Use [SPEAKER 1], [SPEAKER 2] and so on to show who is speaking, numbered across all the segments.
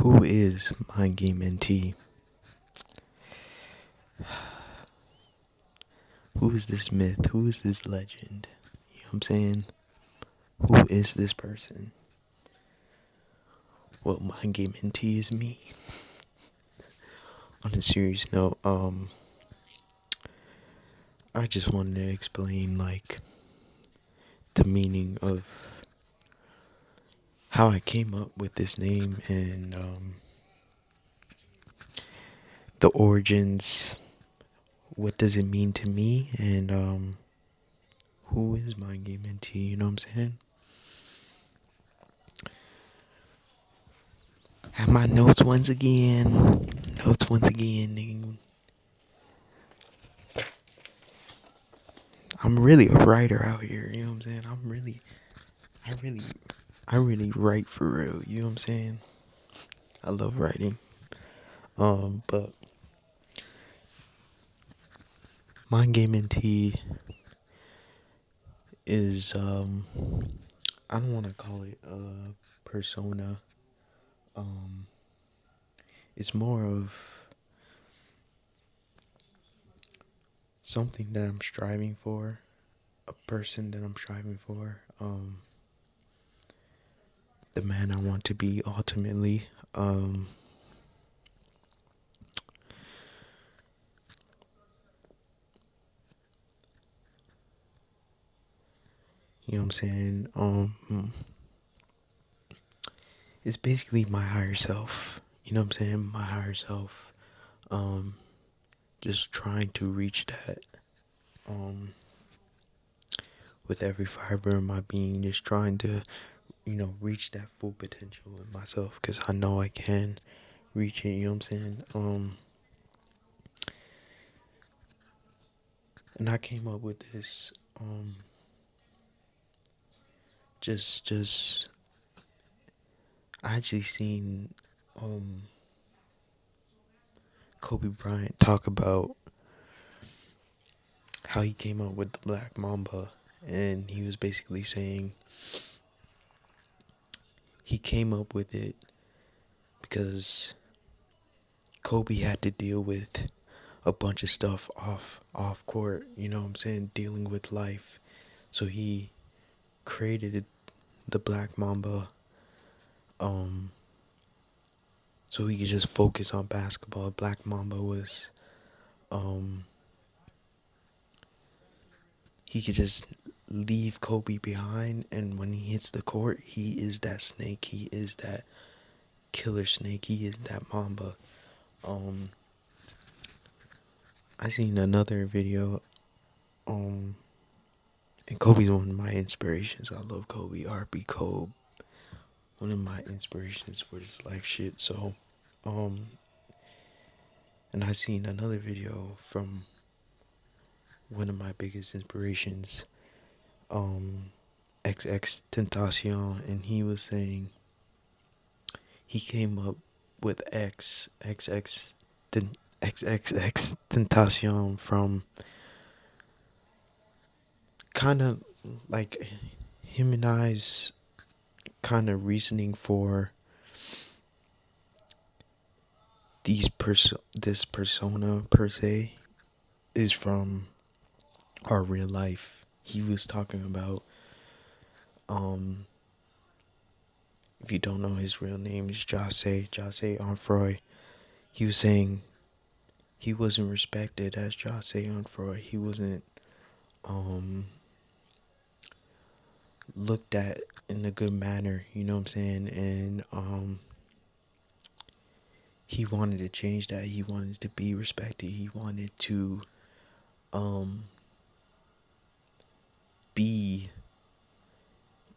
[SPEAKER 1] Who is MindGameNT? Who is this myth? Who is this legend? You know what I'm saying? Who is this person? Well, MindGameNT is me. On a serious note, I just wanted to explain the meaning of how I came up with this name and the origins. What does it mean to me? And who is MindGameNT? You know what I'm saying? Have my notes once again. Nigga. I'm really a writer out here, you know what I'm saying? I really write for real, you know what I'm saying? I love writing. But MindGameNT is I don't wanna call it a persona. Um it's more of something that I'm striving for, a person that I'm striving for, the man I want to be ultimately. You know what I'm saying? It's basically my higher self. You know what I'm saying? My higher self. Um, just trying to reach that. Um, with every fiber of my being, just trying to, reach that full potential in myself, because I know I can reach it. You know what I'm saying? And I came up with this. Just I actually seen Kobe Bryant talk about how he came up with the Black Mamba, and he was basically saying he came up with it because Kobe had to deal with a bunch of stuff off court, you know what I'm saying, dealing with life. So he created the Black Mamba so he could just focus on basketball. Black Mamba was um he could just leave Kobe behind, and when he hits the court, he is that snake. He is that killer snake. He is that Mamba. Um I seen another video and Kobe's one of my inspirations. I love Kobe, RB Kobe. One of my inspirations for this life shit. So, and I seen another video from one of my biggest inspirations, XX Tentacion, and he was saying he came up with XXX Tentacion from kind of like him and I's kind of reasoning for this persona per se is from our real life. He was talking about if you don't know, his real name is Jose Onfroy. He was saying he wasn't respected as Jose Onfroy. He wasn't looked at in a good manner, you know what I'm saying? And he wanted to change that. He wanted to be respected. He wanted to be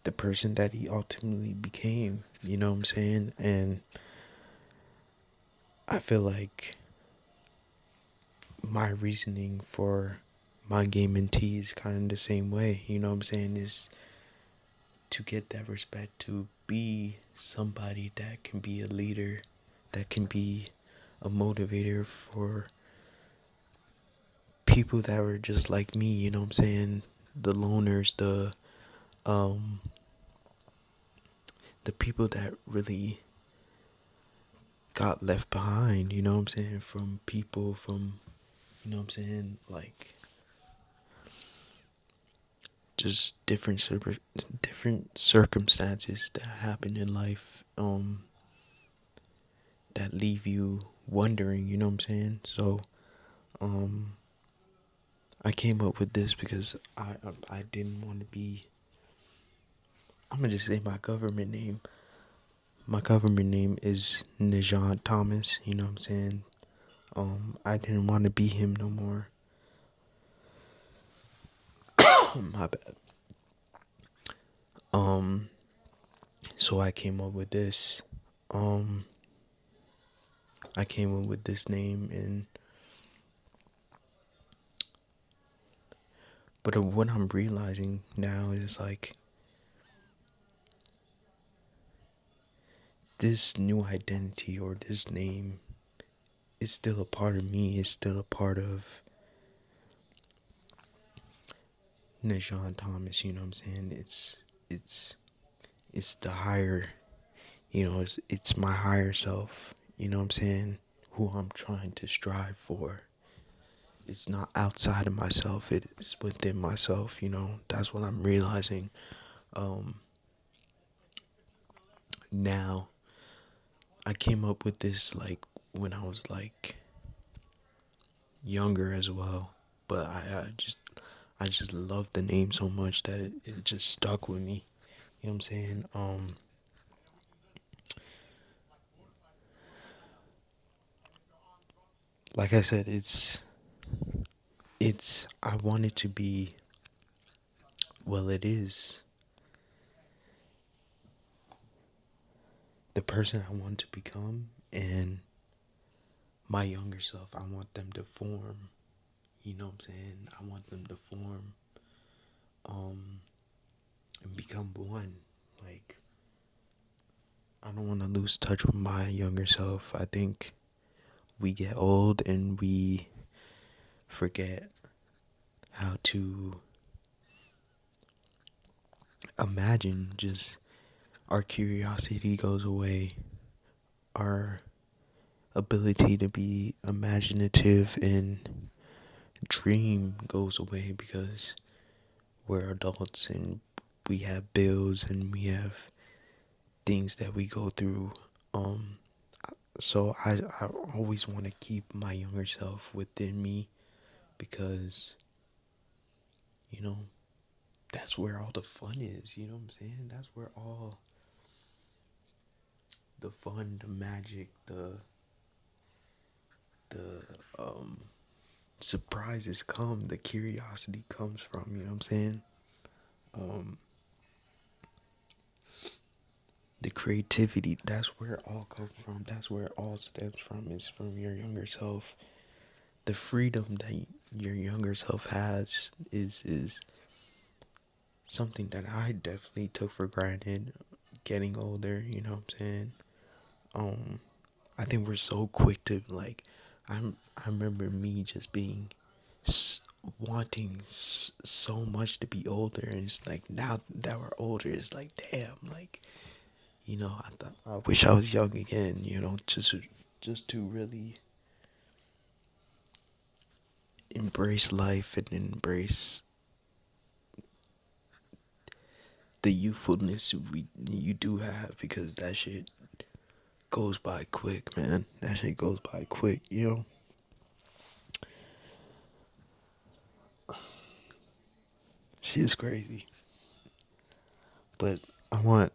[SPEAKER 1] the person that he ultimately became, you know what I'm saying? And I feel like my reasoning for MindGameNT is kind of the same way, you know what I'm saying? Is to get that respect, to be somebody that can be a leader, that can be a motivator for people that were just like me, you know what I'm saying? The loners, the people that really got left behind, you know what I'm saying, from people, from, you know what I'm saying, like just different circumstances that happen in life, that leave you wondering, you know what I'm saying? So, um, I came up with this because I didn't want to be. I'm gonna just say my government name. My government name is Nijan Thomas. You know what I'm saying? I didn't want to be him no more. My bad. Um, so I came up with this. Um, I came up with this name, and but what I'm realizing now is like this new identity or this name is still a part of me. It's still a part of Nijan Thomas. You know what I'm saying? It's it's the higher, it's my higher self, you know what I'm saying, who I'm trying to strive for. It's not outside of myself, it's within myself, that's what I'm realizing. Now I came up with this like when I was like younger as well, but I just love the name so much that it just stuck with me, you know what I'm saying. Like I said, it's I want it to be, well, it is the person I want to become, and my younger self, I want them to form, you know what I'm saying? I want them to form, um and become one. Like, I don't want to lose touch with my younger self. I think we get old and we forget how to imagine. Just our curiosity goes away. Our ability to be imaginative and dream goes away because we're adults and we have bills and we have things that we go through. Um, so I always want to keep my younger self within me because, you know, that's where all the fun is. You know what I'm saying? That's where all the fun, the magic, the surprises come, the curiosity comes from. You know what I'm saying? Um, the creativity, that's where it all comes from. That's where it all stems from, is from your younger self. The freedom that your younger self has is something that I definitely took for granted getting older, you know what I'm saying? Um I think we're so quick to like I remember me just being wanting so much to be older, and it's like now that we're older it's like damn, like, I thought I wish I was young again, just to really embrace life and embrace the youthfulness you do have, because that shit goes by quick, man. That shit goes by quick, Shit's crazy. But I want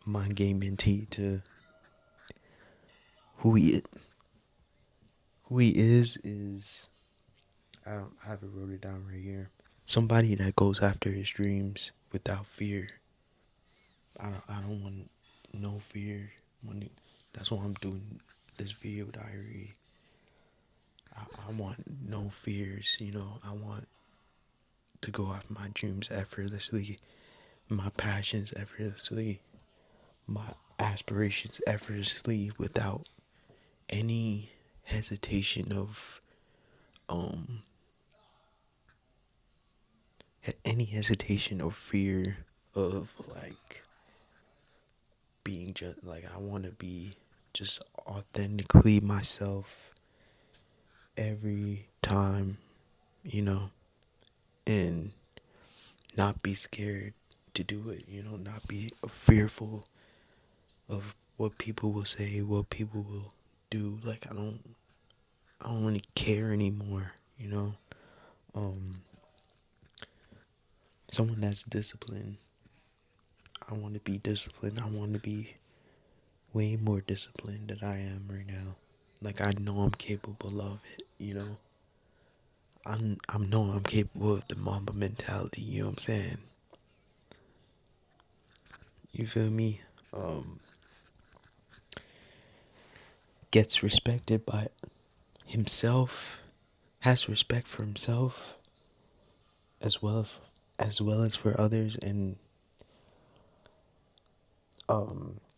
[SPEAKER 1] MindGameNT to who he who he is I don't have it wrote it down right here. Somebody that goes after his dreams without fear. I don't want no fear when that's why I'm doing this video diary. I want no fears, I want to go after my dreams effortlessly, my passions effortlessly, my aspirations effortlessly, without any hesitation of um any hesitation or fear of like being just like I want to be. just authentically myself every time, you know, and not be scared to do it, not be fearful of what people will say, what people will do. Like I don't really care anymore, Um someone that's disciplined. I want to be disciplined. I want to be way more disciplined than I am right now. Like I know I'm capable of it. I'm capable of the Mamba mentality, you know what I'm saying? You feel me? Um Gets respected by himself, has respect for himself as well as for others, and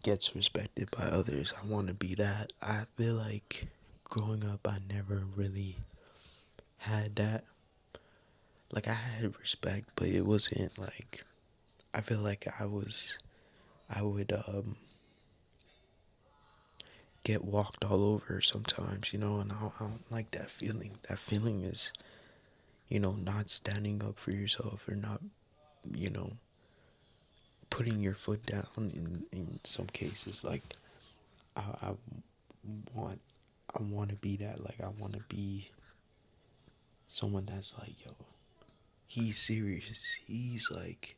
[SPEAKER 1] gets respected by others. I want to be that. I feel like growing up I never really had that. Like I had respect, but it wasn't like, I feel like I would get walked all over sometimes, and I don't like that feeling. That feeling is, not standing up for yourself, or not, you know, putting your foot down in some cases. Like I want I want to be that. Like I want to be someone that's like, yo, he's serious. He's like,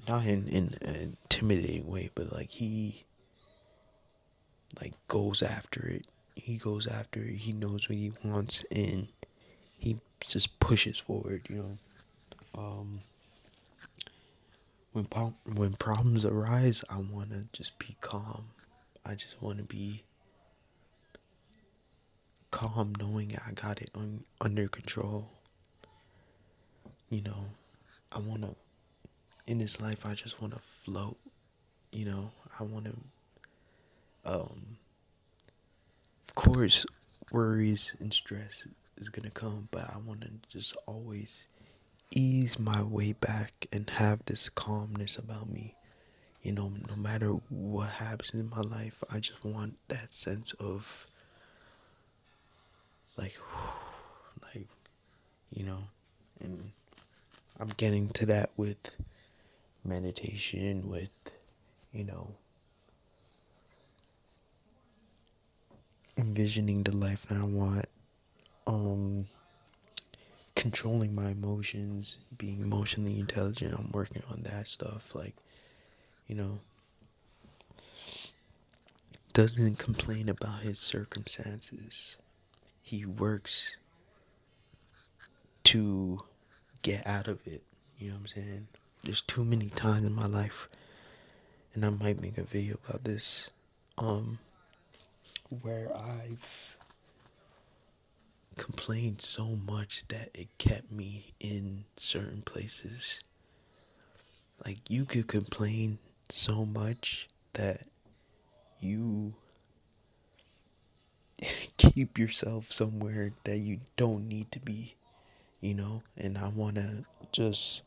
[SPEAKER 1] not in an intimidating way, but like he like goes after it. He goes after it. He knows what he wants, and he just pushes forward. Um, when problems arise, I wanna just be calm. I just wanna be calm, knowing I got it under control. You know, I wanna in this life. I just wanna float. I wanna. Of course, worries and stress is gonna come, but I wanna just always ease my way back and have this calmness about me. No matter what happens in my life, I just want that sense of like, like, you know, and I'm getting to that with meditation, with, you know, envisioning the life that I want, um, controlling my emotions, being emotionally intelligent. I'm working on that stuff. Like, you know, doesn't complain about his circumstances. He works to get out of it. You know what I'm saying? There's too many times in my life, and I might make a video about this, um, where I've complained so much that it kept me in certain places. Like you could complain so much that you keep yourself somewhere that you don't need to be. And I want to just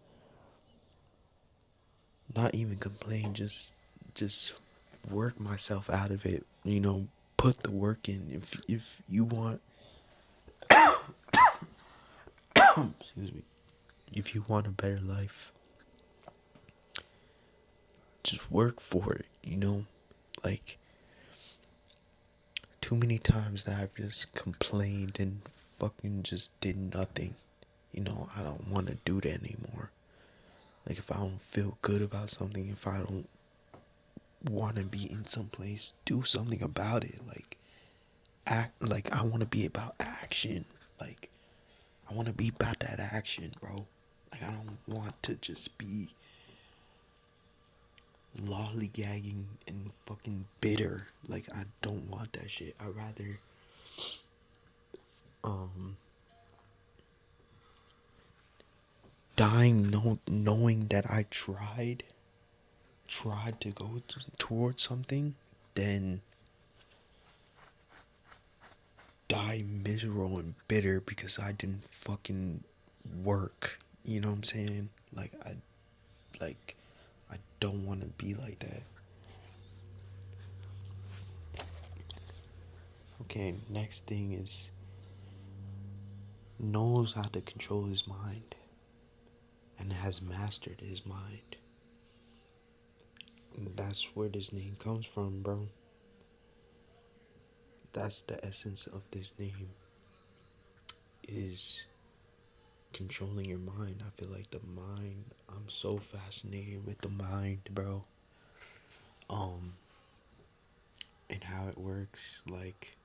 [SPEAKER 1] not even complain, just work myself out of it. Put the work in. If you want, excuse me, if you want a better life, just work for it. Like, too many times that I've just complained and fucking just did nothing. I don't want to do that anymore. Like, if I don't feel good about something, if I don't want to be in some place, do something about it. Like, act. Like, I want to be about action. Like, I want to be about that action, bro. Like, I don't want to just be lollygagging and fucking bitter. Like, I don't want that shit. I'd rather um dying knowing that I tried to go towards something, than die miserable and bitter because I didn't fucking work. You know what I'm saying? Like I don't want to be like that. Okay, next thing is knows how to control his mind and has mastered his mind. And that's where this name comes from, bro. That's the essence of this name, is controlling your mind. I feel like the mind, I'm so fascinated with the mind, bro. Um and how it works. Like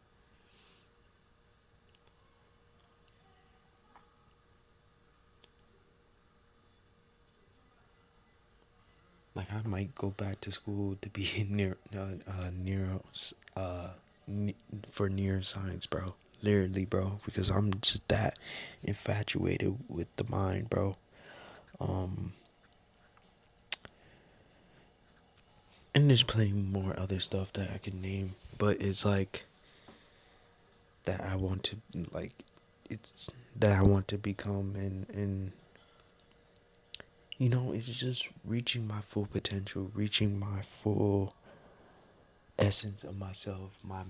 [SPEAKER 1] I might go back to school to be uh ne- for neuroscience, bro. Literally, bro, because I'm just that infatuated with the mind, bro. Um, and there's plenty more other stuff that I can name, but it's like that I want to like, it's that I want to become, and it's just reaching my full potential, reaching my full essence of myself, my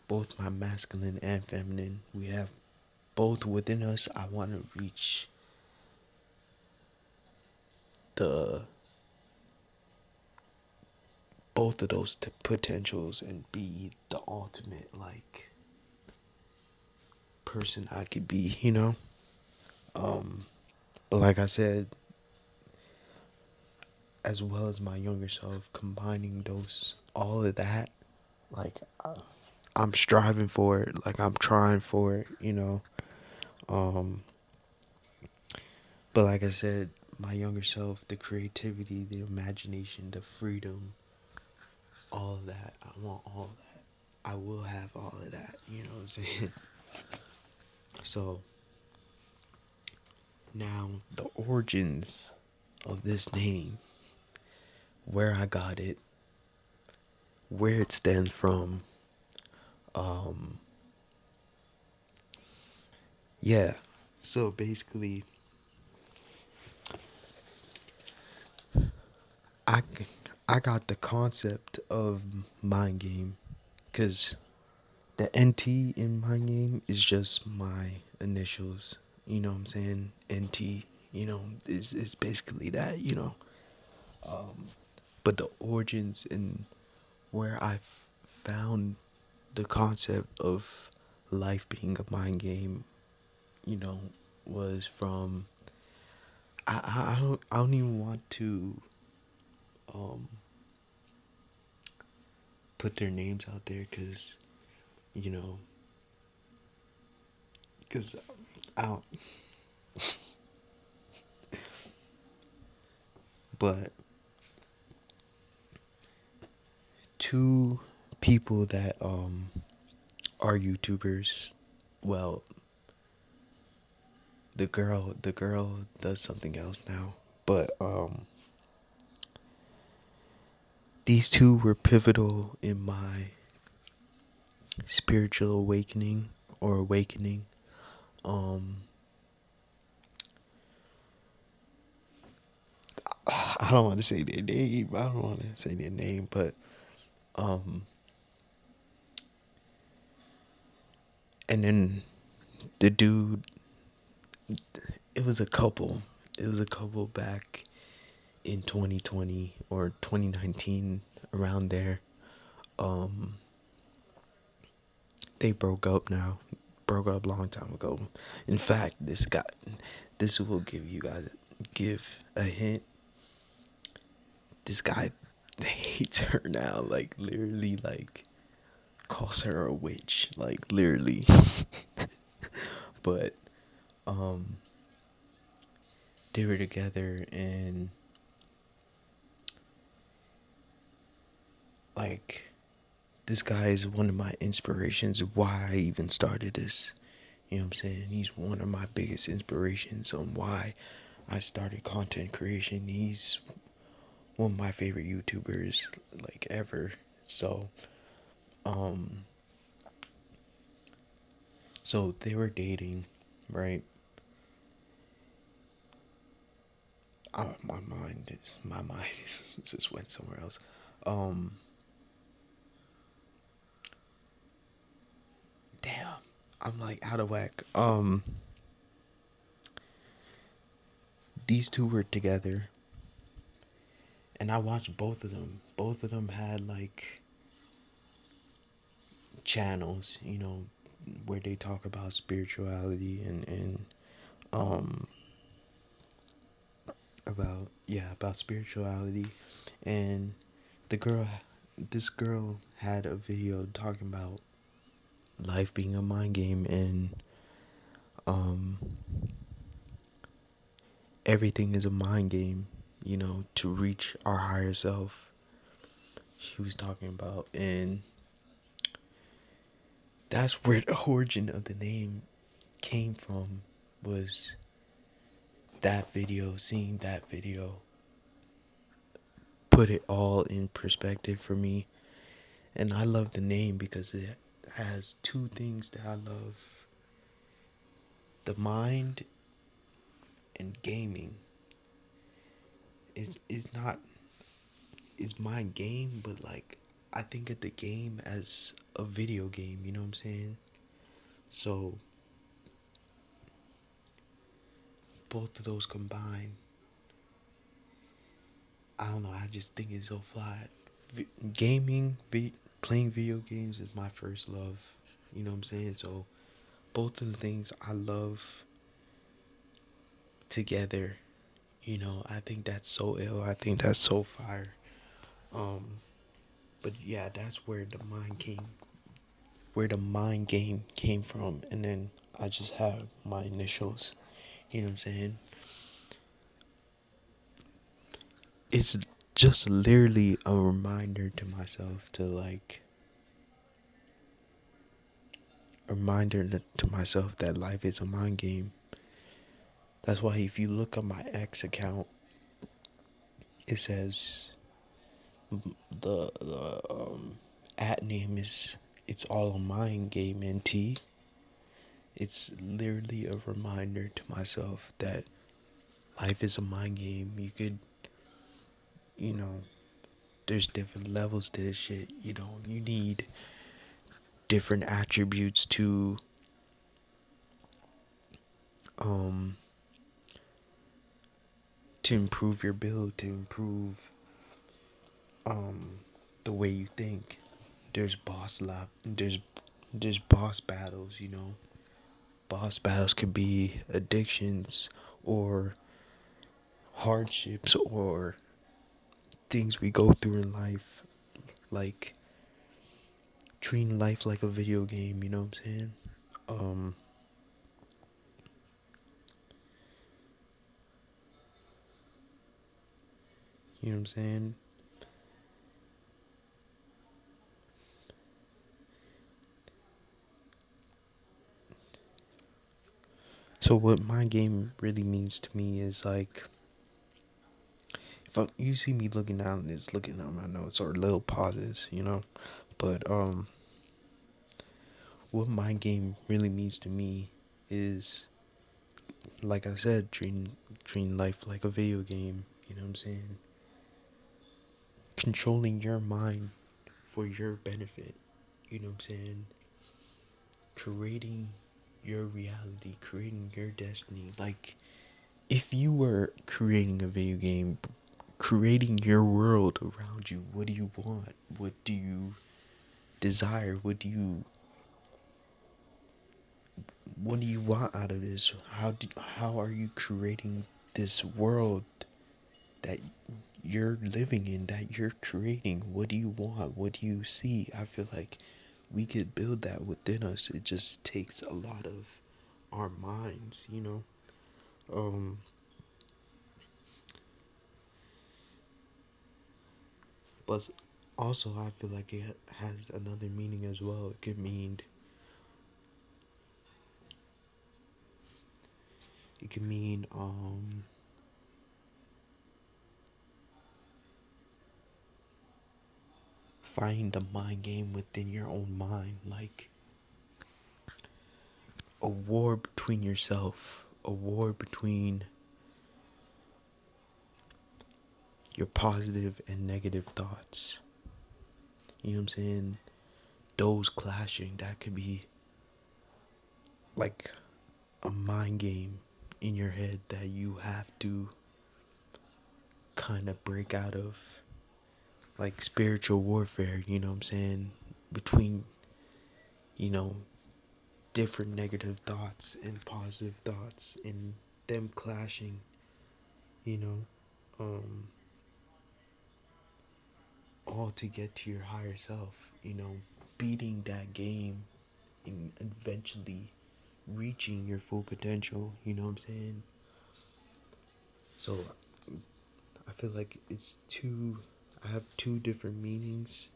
[SPEAKER 1] both my masculine and feminine. We have both within us. I want to reach the both of those potentials and be the ultimate like person I could be. But like I said, as well as my younger self, combining those all of that, like I'm striving for it, like I'm trying for it. Um, but like I said, my younger self, the creativity, the imagination, the freedom, all of that. I want all of that. I will have all of that. You know what I'm saying? So now the origins of this name, where I got it, where it stems from. Um, yeah. So basically, I I got the concept of mind game because the NT in mind game is just my initials. You know what I'm saying? NT. Is basically that. But the origins and where I found the concept of life being a mind game, you know, was from I don't even want to um put their names out there because you know because I don't, but two people that are YouTubers. Well, the girl does something else now, but these two were pivotal in my spiritual awakening or awakening. Um, I don't want to say their name. I don't want to say their name, but um, and then the dude, it was a couple. It was a couple back in 2020 or 2019, around there. Um, they broke up now. Broke up a long time ago. In fact, this will give a hint. This guy hates her now, like literally, like calls her a witch, like literally. But um, they were together, and like this guy is one of my inspirations. Why I even started this. You know what I'm saying? He's one of my biggest inspirations on why I started content creation. He's one of my favorite YouTubers like ever. So, um, so they were dating, right? My mind just went somewhere else. Um, I'm like out of whack. These two were together, and I watched both of them. Both of them had like channels, where they talk about spirituality and um about spirituality. And the girl this girl had a video talking about life being a mind game, and um everything is a mind game, to reach our higher self. She was talking about, and that's where the origin of the name came from, was that video. Seeing that video put it all in perspective for me. And I love the name because it has two things that I love: the mind and gaming. Is not It's my game, but like I think of the game as a video game, you know what I'm saying? So both of those combined, I don't know, I just think it's so fly. Gaming, playing video games is my first love, you know what I'm saying? So both of the things I love together, I think that's so ill. I think that's so fire. Um, but yeah, that's where the mind game came from, and then I just have my initials. You know what I'm saying? It's just literally a reminder to myself to like a reminder to myself that life is a mind game. That's why if you look at my X account, it says the at name is it's all a mind game NT. It's literally a reminder to myself that life is a mind game. You could, you know, there's different levels to this shit. You need different attributes um to improve your build, to improve the way you think. There's boss battles, Boss battles could be addictions or hardships or things we go through in life, like treating life like a video game, you know what I'm saying? Um you know what I'm saying? So what my game really means to me is like, you see me looking down, it's looking at my notes or little pauses, But what my game really means to me is, like I said, treating life like a video game. You know what I'm saying? Controlling your mind for your benefit. You know what I'm saying? Creating your reality, creating your destiny. Like, if you were creating a video game, creating your world around you, what do you want? What do you desire? What do you want out of this? How are you creating this world that you're living in, that you're creating? What do you want? What do you see? I feel like we could build that within us. It just takes a lot of our minds. Um, but also I feel like it has another meaning as well. It could mean finding the mind game within your own mind, like a war between yourself, a war between your positive and negative thoughts. You know what I'm saying? Those clashing, that could be like a mind game in your head that you have to kind of break out of, like spiritual warfare, you know what I'm saying, between, you know, different negative thoughts and positive thoughts and them clashing, you know, all to get to your higher self, you know, beating that game and eventually reaching your full potential, you know what I'm saying? So I feel like I have two different meanings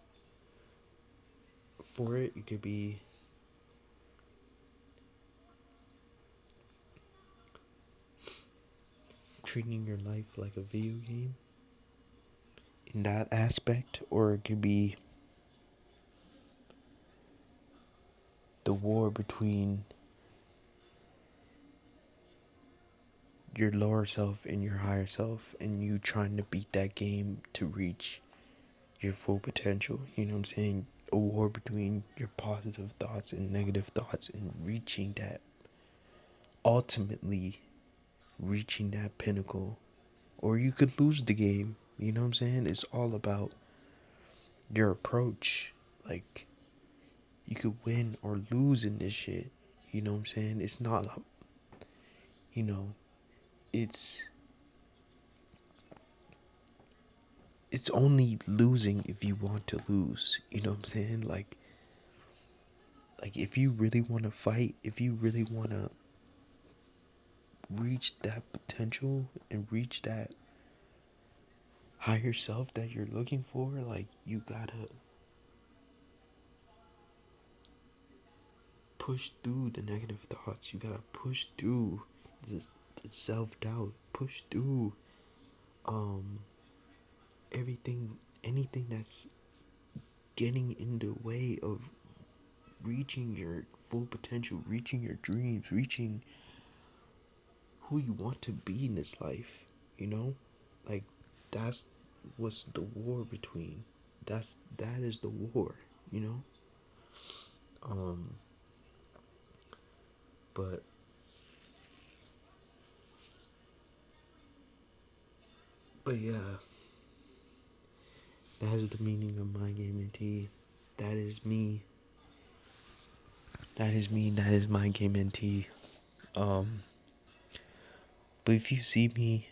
[SPEAKER 1] for it. It could be treating your life like a video game in that aspect, or it could be the war between your lower self and your higher self, and you trying to beat that game to reach your full potential. You know what I'm saying? A war between your positive thoughts and negative thoughts, and reaching that, ultimately reaching that pinnacle. Or you could lose the game. You know what I'm saying? It's all about your approach. Like, you could win or lose in this shit. You know what I'm saying? It's not, you know, it's it's only losing if you want to lose. You know what I'm saying? Like if you really want to fight, if you really want to reach that potential and reach that higher self that you're looking for, like you gotta push through the negative thoughts. You gotta push through the, the self-doubt. Push through um everything, anything that's getting in the way of reaching your full potential, reaching your dreams, reaching who you want to be in this life, you know? Like, that's what's the war between. That is the war, you know? Um but yeah, that is the meaning of my game and tea. That is me. That is me. That is my game and tea. Um but if you see me,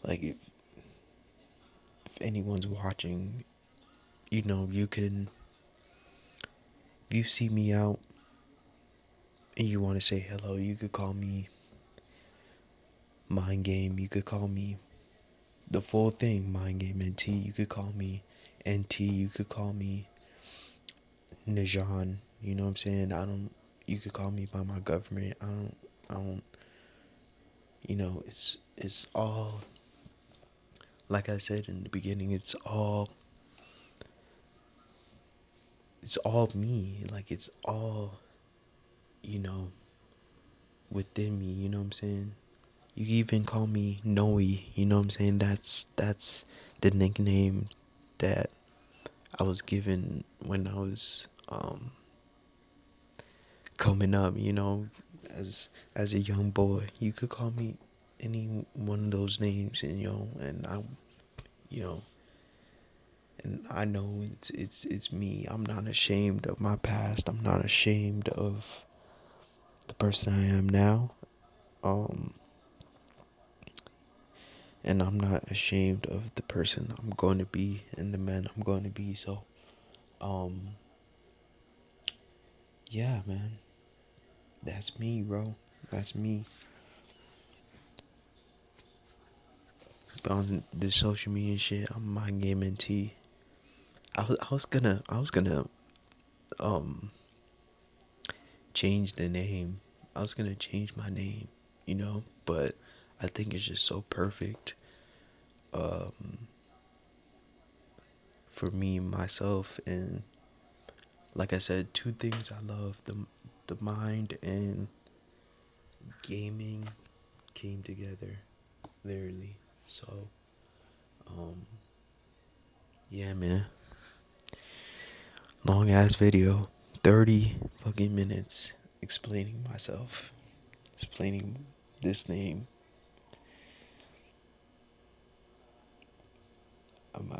[SPEAKER 1] like if anyone's watching, you know, you can, if you see me out and you want to say hello, you could call me Mind Game. You could call me the full thing, Mind Game NT. You could call me NT. You could call me Najan. You know what I'm saying? I don't. You could call me by my government. I don't. I don't. You know, it's all, like I said in the beginning. It's all me. Like it's all, you know, within me. You know what I'm saying? You can even call me Noe. You know what I'm saying? That's the nickname that I was given when I was coming up, you know, as a young boy. You could call me any one of those names, and you know, and I know it's me. I'm not ashamed of my past. I'm not ashamed of the person I am now. Um, and I'm not ashamed of the person I'm going to be and the man I'm going to be. So, um, yeah, man, that's me, bro. That's me. But on the social media shit, I'm MindGameNT. I was gonna um change the name. I was gonna change my name, you know, but I think it's just so perfect um for me myself. And like I said, two things I love, the mind and gaming came together literally. So yeah, man. Long ass video, 30 fucking minutes. explaining myself, explaining this name. I'm